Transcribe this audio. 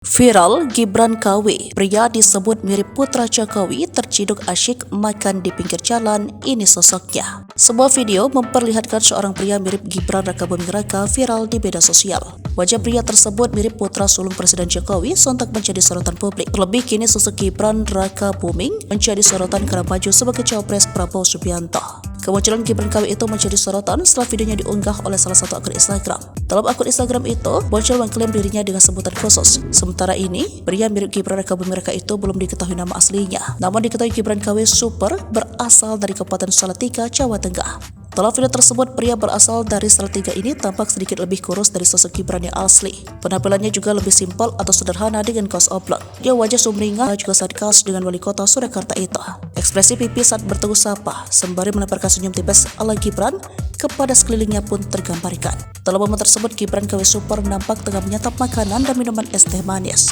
Viral, Gibran KW, pria disebut mirip putra Jokowi terciduk asyik makan di pinggir jalan, ini sosoknya. Sebuah video memperlihatkan seorang pria mirip Gibran Rakabuming Raka viral di media sosial. Wajah pria tersebut mirip putra sulung Presiden Jokowi sontak menjadi sorotan publik. Terlebih kini sosok Gibran Rakabuming menjadi sorotan karena maju sebagai cawapres Prabowo Subianto. Kemunculan Gibran KW itu menjadi sorotan setelah videonya diunggah oleh salah satu akun Instagram. Dalam akun Instagram itu, muncul mengklaim dirinya dengan sebutan khusus. Sementara ini, pria mirip Gibran Rakabuming Raka itu belum diketahui nama aslinya. Namun diketahui Gibran KW Super berasal dari Kabupaten Salatiga, Jawa Tengah. Dalam video tersebut, pria berasal dari Salatiga ini tampak sedikit lebih kurus dari sosok Gibran yang asli. Penampilannya juga lebih simpel atau sederhana dengan kaos oblong. Dia wajah sumringah juga sangat khas dengan wali kota Surakarta itu. Ekspresi pipi saat bertemu sapa, sembari melemparkan senyum tipis ala Gibran kepada sekelilingnya pun tergambarkan. Dalam momen tersebut, Gibran KW Super nampak tengah menyantap makanan dan minuman es teh manis.